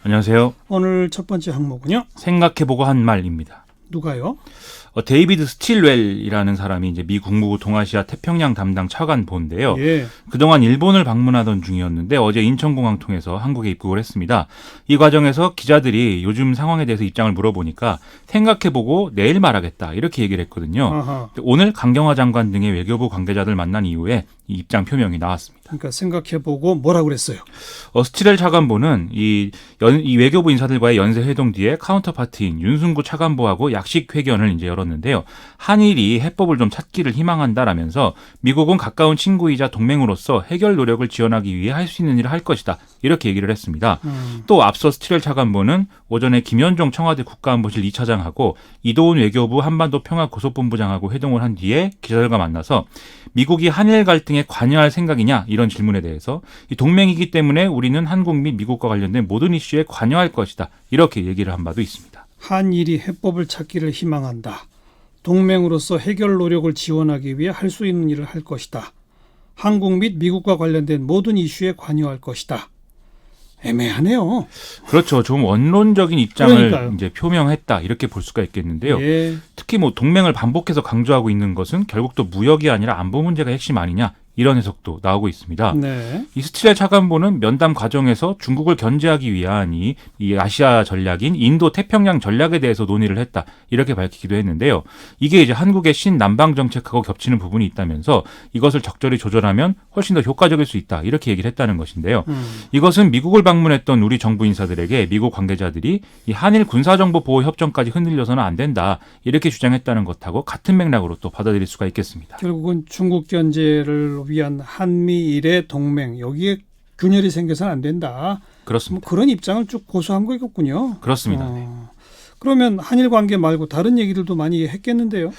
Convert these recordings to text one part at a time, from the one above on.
안녕하세요. 오늘 첫 번째 항목은요. 생각해보고 한 말입니다. 누가요? 데이비드 스틸웰이라는 사람이 이제 미 국무부 동아시아 태평양 담당 차관보인데요. 예. 그동안 일본을 방문하던 중이었는데 어제 인천공항 통해서 한국에 입국을 했습니다. 이 과정에서 기자들이 요즘 상황에 대해서 입장을 물어보니까 생각해보고 내일 말하겠다 이렇게 얘기를 했거든요. 아하. 오늘 강경화 장관 등의 외교부 관계자들 만난 이후에 이 입장 표명이 나왔습니다. 그러니까 생각해보고 뭐라 그랬어요? 스틸웰 차관보는 이 외교부 인사들과의 연쇄 회동 뒤에 카운터파트인 윤순구 차관보하고 약식 회견을 이제 열었는데요. 한일이 해법을 좀 찾기를 희망한다라면서 미국은 가까운 친구이자 동맹으로서 해결 노력을 지원하기 위해 할 수 있는 일을 할 것이다. 이렇게 얘기를 했습니다. 또 앞서 스틸웰 차관보는 오전에 김현종 청와대 국가안보실 2차장하고 이도훈 외교부 한반도 평화고소본부장하고 회동을 한 뒤에 기자들과 만나서 미국이 한일 갈등에 관여할 생각이냐 이런 질문에 대해서 이 동맹이기 때문에 우리는 한국 및 미국과 관련된 모든 이슈에 관여할 것이다. 이렇게 얘기를 한 바도 있습니다. 한일이 해법을 찾기를 희망한다. 동맹으로서 해결 노력을 지원하기 위해 할 수 있는 일을 할 것이다. 한국 및 미국과 관련된 모든 이슈에 관여할 것이다. 애매하네요. 그렇죠. 좀 원론적인 입장을 그러니까요. 이제 표명했다 이렇게 볼 수가 있겠는데요. 예. 특히 동맹을 반복해서 강조하고 있는 것은 결국 또 무역이 아니라 안보 문제가 핵심 아니냐 이런 해석도 나오고 있습니다. 네. 이 스틸웰 차관보는 면담 과정에서 중국을 견제하기 위한 이 아시아 전략인 인도 태평양 전략에 대해서 논의를 했다 이렇게 밝히기도 했는데요. 이게 이제 한국의 신남방 정책하고 겹치는 부분이 있다면서 이것을 적절히 조절하면 훨씬 더 효과적일 수 있다 이렇게 얘기를 했다는 것인데요. 이것은 미국을 방문했던 우리 정부 인사들에게 미국 관계자들이 이 한일 군사정보 보호 협정까지 흔들려서는 안 된다 이렇게 주장했다는 것하고 같은 맥락으로 또 받아들일 수가 있겠습니다. 결국은 중국 견제를 위한 한미일의 동맹 여기에 균열이 생겨서는 안 된다. 그렇습니다. 그런 입장을 쭉 고수한 거겠군요. 그렇습니다. 그러면 한일 관계 말고 다른 얘기들도 많이 했겠는데요.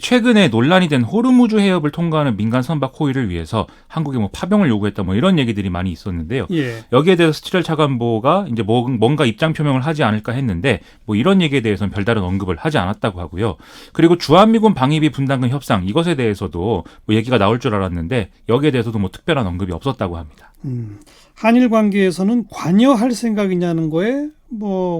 최근에 논란이 된 호르무즈 해협을 통과하는 민간 선박 호위를 위해서 한국에 파병을 요구했다 이런 얘기들이 많이 있었는데요. 예. 여기에 대해서 스틸웰 차관보가 이제 뭔가 입장 표명을 하지 않을까 했는데 이런 얘기에 대해서는 별다른 언급을 하지 않았다고 하고요. 그리고 주한미군 방위비 분담금 협상 이것에 대해서도 얘기가 나올 줄 알았는데 여기에 대해서도 특별한 언급이 없었다고 합니다. 한일 관계에서는 관여할 생각이냐는 거에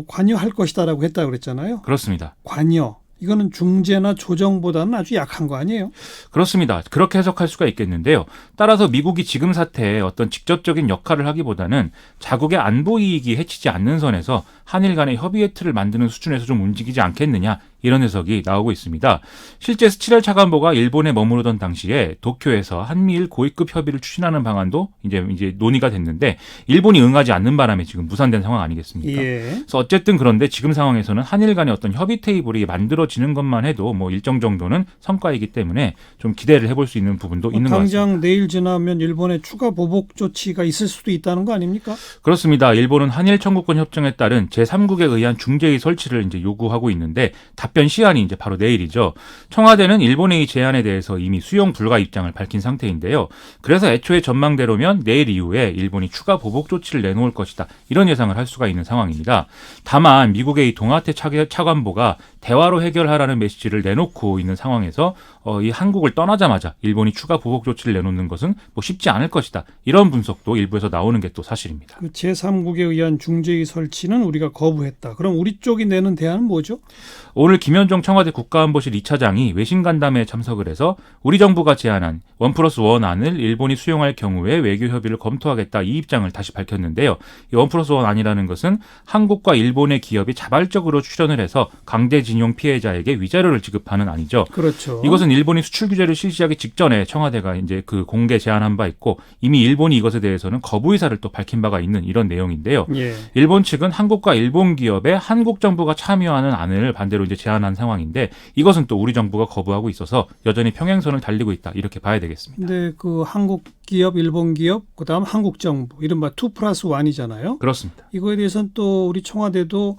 관여할 것이다라고 했다고 그랬잖아요. 그렇습니다. 관여. 이거는 중재나 조정보다는 아주 약한 거 아니에요? 그렇습니다. 그렇게 해석할 수가 있겠는데요. 따라서 미국이 지금 사태에 어떤 직접적인 역할을 하기보다는 자국의 안보 이익이 해치지 않는 선에서 한일 간의 협의의 틀을 만드는 수준에서 좀 움직이지 않겠느냐 이런 해석이 나오고 있습니다. 실제 스틸웰 차관보가 일본에 머무르던 당시에 도쿄에서 한미일 고위급 협의를 추진하는 방안도 이제 논의가 됐는데 일본이 응하지 않는 바람에 지금 무산된 상황 아니겠습니까? 예. 그래서 어쨌든 그런데 지금 상황에서는 한일 간의 어떤 협의 테이블이 만들어지는 것만 해도 일정 정도는 성과이기 때문에 좀 기대를 해볼 수 있는 부분도 있는 것 같습니다. 당장 내일 지나면 일본의 추가 보복 조치가 있을 수도 있다는 거 아닙니까? 그렇습니다. 일본은 한일 청구권 협정에 따른 제3국에 의한 중재의 설치를 이제 요구하고 있는데 답변 시한이 이제 바로 내일이죠. 청와대는 일본의 이 제안에 대해서 이미 수용 불가 입장을 밝힌 상태인데요. 그래서 애초에 전망대로면 내일 이후에 일본이 추가 보복 조치를 내놓을 것이다. 이런 예상을 할 수가 있는 상황입니다. 다만 미국의 이 동아태 차관보가 대화로 해결하라는 메시지를 내놓고 있는 상황에서 이 한국을 떠나자마자 일본이 추가 보복 조치를 내놓는 것은 쉽지 않을 것이다. 이런 분석도 일부에서 나오는 게 또 사실입니다. 그 제3국에 의한 중재의 설치는 우리가 거부했다. 그럼 우리 쪽이 내는 대안은 뭐죠? 오늘 김현종 청와대 국가안보실 2차장이 외신 간담회에 참석을 해서 우리 정부가 제안한 1+1 안을 일본이 수용할 경우에 외교 협의를 검토하겠다 이 입장을 다시 밝혔는데요. 이 1+1 안이라는 것은 한국과 일본의 기업이 자발적으로 출연을 해서 강제징용 피해자에게 위자료를 지급하는 안이죠. 그렇죠. 이것은 일본이 수출 규제를 실시하기 직전에 청와대가 이제 그 공개 제안한 바 있고 이미 일본이 이것에 대해서는 거부 의사를 또 밝힌 바가 있는 이런 내용인데요. 예. 일본 측은 한국과 일본 기업에 한국 정부가 참여하는 안을 반대로 이제 제안한 상황인데 이것은 또 우리 정부가 거부하고 있어서 여전히 평행선을 달리고 있다 이렇게 봐야 되겠습니다. 근데 그 한국 기업, 일본 기업, 그다음 한국 정부 이른바 2+1이잖아요. 그렇습니다. 이거에 대해서는 또 우리 청와대도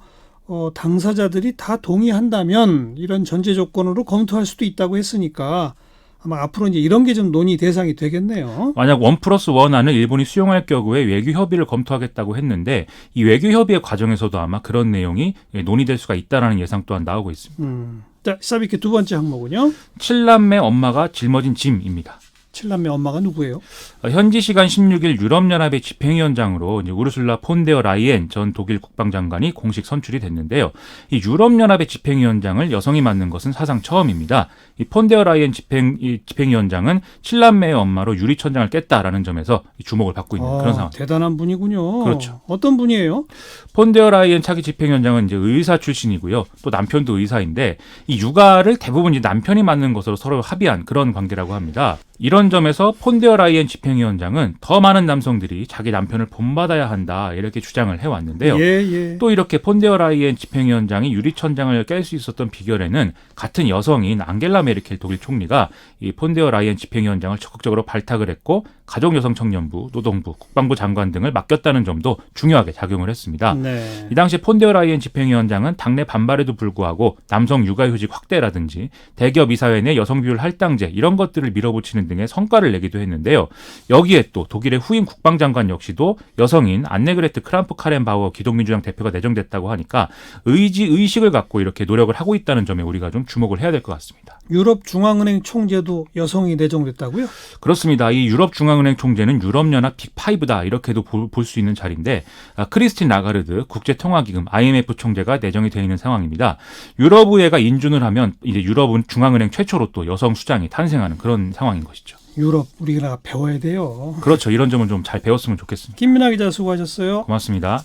당사자들이 다 동의한다면 이런 전제 조건으로 검토할 수도 있다고 했으니까 아마 앞으로 이제 이런 게 좀 논의 대상이 되겠네요. 만약 1+1 안을 일본이 수용할 경우에 외교 협의를 검토하겠다고 했는데 이 외교 협의의 과정에서도 아마 그런 내용이 논의될 수가 있다라는 예상 또한 나오고 있습니다. 자, 시사비키 두 번째 항목은요. 7남매 엄마가 짊어진 짐입니다. 칠남매 엄마가 누구예요? 현지 시간 16일 유럽연합의 집행위원장으로 이제 우르술라 폰데어 라이엔 전 독일 국방장관이 공식 선출이 됐는데요. 이 유럽연합의 집행위원장을 여성이 맡는 것은 사상 처음입니다. 이 폰데어 라이엔 집행위원장은 칠남매의 엄마로 유리천장을 깼다라는 점에서 주목을 받고 있는 그런 상황. 대단한 분이군요. 그렇죠. 어떤 분이에요? 폰데어 라이엔 차기 집행위원장은 이제 의사 출신이고요. 또 남편도 의사인데 이 육아를 대부분 이제 남편이 맡는 것으로 서로 합의한 그런 관계라고 합니다. 이런 점에서 폰데어 라이엔 집행위원장은 더 많은 남성들이 자기 남편을 본받아야 한다 이렇게 주장을 해왔는데요. 예. 또 이렇게 폰데어 라이엔 집행위원장이 유리천장을 깰 수 있었던 비결에는 같은 여성인 앙겔라 메르켈 독일 총리가 이 폰데어 라이엔 집행위원장을 적극적으로 발탁을 했고 가족여성청년부, 노동부, 국방부 장관 등을 맡겼다는 점도 중요하게 작용을 했습니다. 네. 이 당시 폰데어 라이엔 집행위원장은 당내 반발에도 불구하고 남성 육아휴직 확대라든지 대기업 이사회 내 여성 비율 할당제 이런 것들을 밀어붙이는 등의 성과를 내기도 했는데요. 여기에 또 독일의 후임 국방장관 역시도 여성인 안네그레트 크람프 카렌바우어 기독민주당 대표가 내정됐다고 하니까 의식을 갖고 이렇게 노력을 하고 있다는 점에 우리가 좀 주목을 해야 될 것 같습니다. 유럽 중앙은행 총재도 여성이 내정됐다고요? 그렇습니다. 이 유럽 중앙은행 총재는 유럽연합 빅5다 이렇게도 볼 수 있는 자리인데 크리스틴 라가르드 국제통화기금 IMF 총재가 내정이 되어 있는 상황입니다. 유럽의회가 인준을 하면 이제 유럽은 중앙은행 최초로 또 여성 수장이 탄생하는 그런 상황인 것이죠. 유럽 우리가 배워야 돼요. 그렇죠. 이런 점은 좀 잘 배웠으면 좋겠습니다. 김민아 기자 수고하셨어요. 고맙습니다.